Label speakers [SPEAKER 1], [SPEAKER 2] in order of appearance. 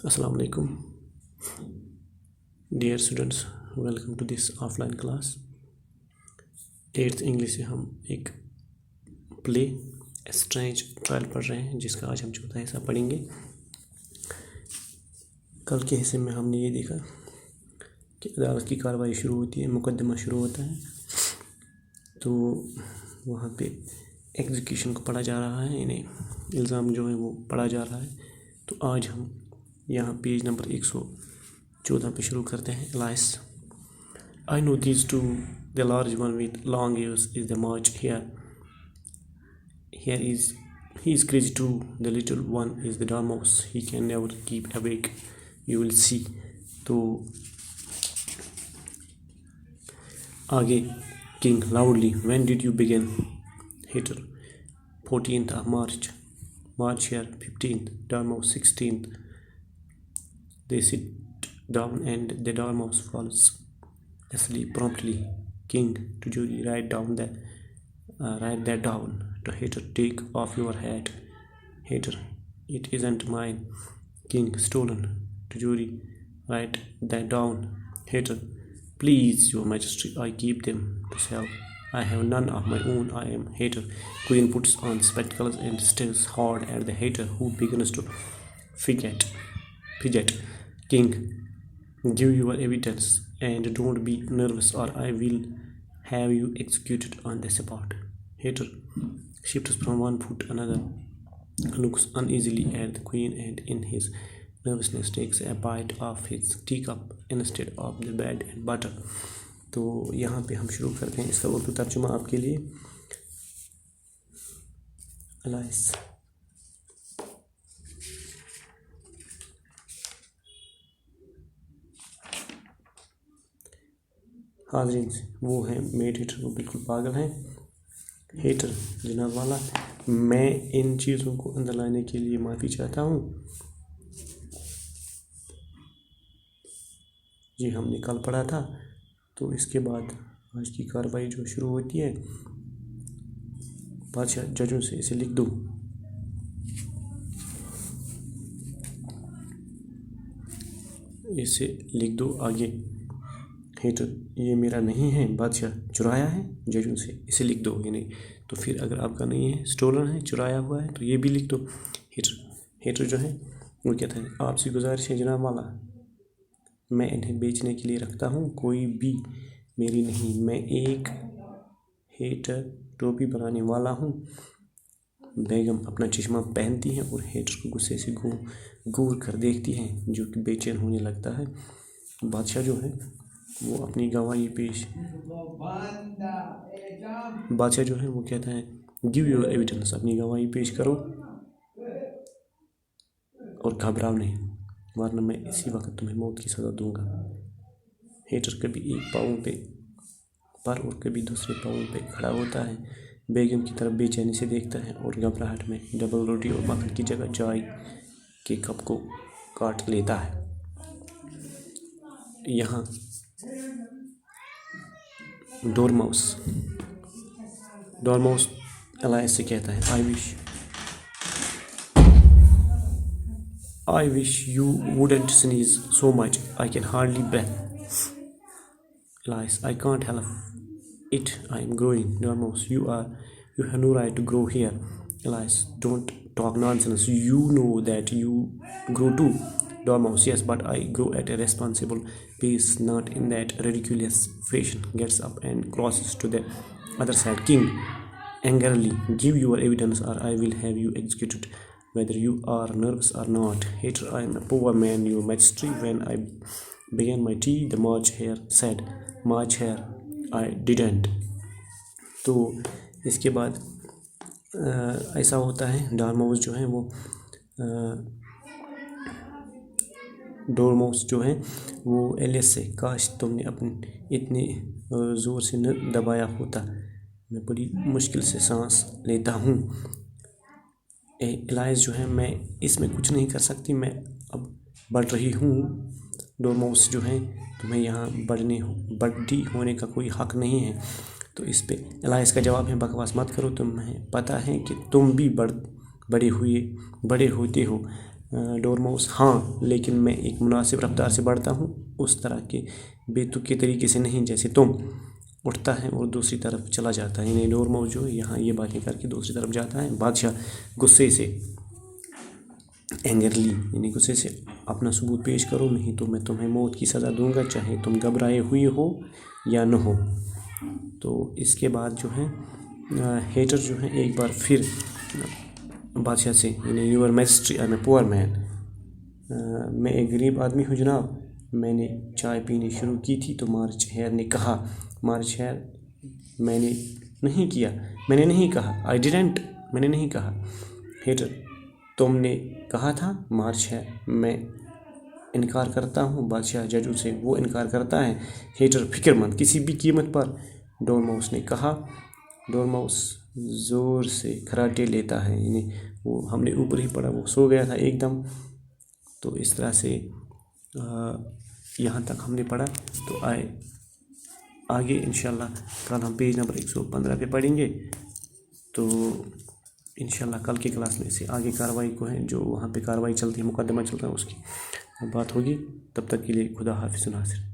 [SPEAKER 1] Assalamu alaikum. Dear students, welcome to this offline class. 8th English से हम एक play strange trial पढ़ रहे हैं, जिसका आज हम चौथा हिस्सा पढ़ेंगे। कल के हिस्से में हमने ये देखा कि अदालत की कार्रवाई शुरू होती है, मुकदमा शुरू होता है, तो वहाँ पे एग्जीक्यूशन को पढ़ा जा रहा है, इन्हें इल्ज़ाम जो है वो पढ़ा जा रहा है। तो आज हम यहाँ पेज नंबर 114 पे शुरू करते हैं। Elias, I know these two, the large one with long ears is the March here. He is crazy too. The little one is the Dormouse. He can never keep awake. You will see. तो आगे King loudly, when did you begin? Hater, 14th of March. March here, 15th. Dormouse, 16th. They sit down and the Dormouse falls asleep promptly. King to jury, write that down. To Hater, take off your hat. Hater, it isn't mine. King, stolen. To jury, write that down. Hater, please your majesty, I keep them to sell. I have none of my own. I am Hater. Queen puts on spectacles and stares hard at the Hater, who begins to fidget. King, give your evidence and don't be nervous or I will have you executed on the spot. Hater shifts from one foot to another, looks uneasily at the Queen and in his nervousness takes a bite of his teacup instead of the bread and butter. तो यहाँ पे हम शुरू करते हैं। इसका उर्दू तर्जुमा आपके लिए। Elias, हाज़रीन, वो हैं मेड हेटर, वो बिल्कुल पागल हैं। हेटर, जनाब वाला, मैं इन चीज़ों को अंदर लाने के लिए माफ़ी चाहता हूँ। ये हमने कल पढ़ा था, तो इसके बाद आज की कार्रवाई जो शुरू होती है, बादशाह जजों से इसे लिख दो। इसे लिख दो आगे। हेटर, ये मेरा नहीं है, बादशाह चुराया है जजों से, इसे लिख दो। यानी तो फिर अगर आपका नहीं है, स्टोलन है, चुराया हुआ है, तो ये भी लिख दो। हेटर जो है वो कहता है, आपसे गुजारिश है जनाब वाला, मैं इन्हें बेचने के लिए रखता हूँ, कोई भी मेरी नहीं। मैं एक हेटर टोपी बनाने वाला हूँ। बेगम अपना चश्मा पहनती हैं और हेटर को गुस्से से घूर कर देखती हैं, जो कि बेचैन होने लगता है। बादशाह जो है वो अपनी गवाही बादशाह जो है वो कहता है, गिव योर एविडेंस, अपनी गवाही पेश करो और घबराओ नहीं, वरना मैं इसी वक्त तुम्हें मौत की सज़ा दूंगा। हेटर कभी एक पाँव पर और कभी दूसरे पाँव पे खड़ा होता है, बेगम की तरफ बेचैनी से देखता है और घबराहट में डबल रोटी और मक्खन की जगह चाय के कप को काट लेता है। यहाँ डोरमाउस एलायस से कहता है, I wish you wouldn't sneeze so much. I can hardly breathe. Elias, I can't help it. I am growing. Dormouse, you have no right to grow here. Elias, don't talk nonsense. You know that you grow too. Dormouse, yes, but I grow at a responsible pace, not in that ridiculous fashion. Gets up and crosses to the other side. King, angrily, give your evidence or I will have you executed, whether you are nervous or not. Hater, I am a poor man, your majesty. When I began my tea, the March Hare said, March Hare, I didn't. तो इसके बाद ऐसा होता है, dormouse जो है वो alias से, काश तुमने अपने इतने ज़ोर से न दबाया होता, मैं बड़ी मुश्किल से सांस लेता हूँ। एलाइस जो है, मैं इसमें कुछ नहीं कर सकती, मैं अब बढ़ रही हूँ। डोरमाउस जो है, तुम्हें यहाँ बड़ी होने का कोई हक नहीं है। तो इस पे एलाइस का जवाब है, बकवास मत करो, तुम्हें पता है कि तुम भी बड़े होते हो। डोरमाउस हाँ, लेकिन मैं एक मुनासिब रफ्तार से बढ़ता हूँ, उस तरह के बेतुके तरीके से नहीं जैसे तुम। उठता है और दूसरी तरफ चला जाता है, यानी डोरमाउस जो है यहाँ ये बातें करके दूसरी तरफ जाता है। बादशाह गुस्से से, एंगरली यानी गुस्से से, अपना सबूत पेश करो नहीं तो मैं तुम्हें मौत की सज़ा दूंगा, चाहे तुम घबराए हुए हो या न हो। तो इसके बाद जो है हेटर जो है एक बार फिर बादशाह से, यानी your majesty I am a poor man, मैं एक गरीब आदमी हूँ जनाब, मैंने चाय पीनी शुरू की थी तो मार्च हेयर ने कहा, मार्च हेयर मैंने नहीं कहा, आई डिडंट मैंने नहीं कहा। हेटर तुमने कहा था। मार्च हेयर मैं इनकार करता हूँ। बादशाह जजों से वो इनकार करता है। हेटर फिक्रमंद किसी भी कीमत पर, डोरमाउस ने कहा। डोरमाउस ज़ोर से खराटे लेता है, यानी वो हमने ऊपर ही पढ़ा, वो सो गया था एकदम। तो इस तरह से यहाँ तक हमने पढ़ा। तो आगे इंशाल्लाह कल हम पेज नंबर 115 पे पढ़ेंगे। तो इंशाल्लाह कल की क्लास में से आगे कार्रवाई को है, जो वहाँ पे कार्रवाई चलती है, मुकदमा चल रहा है, उसकी बात होगी। तब तक के लिए खुदा हाफिज़ नासिर।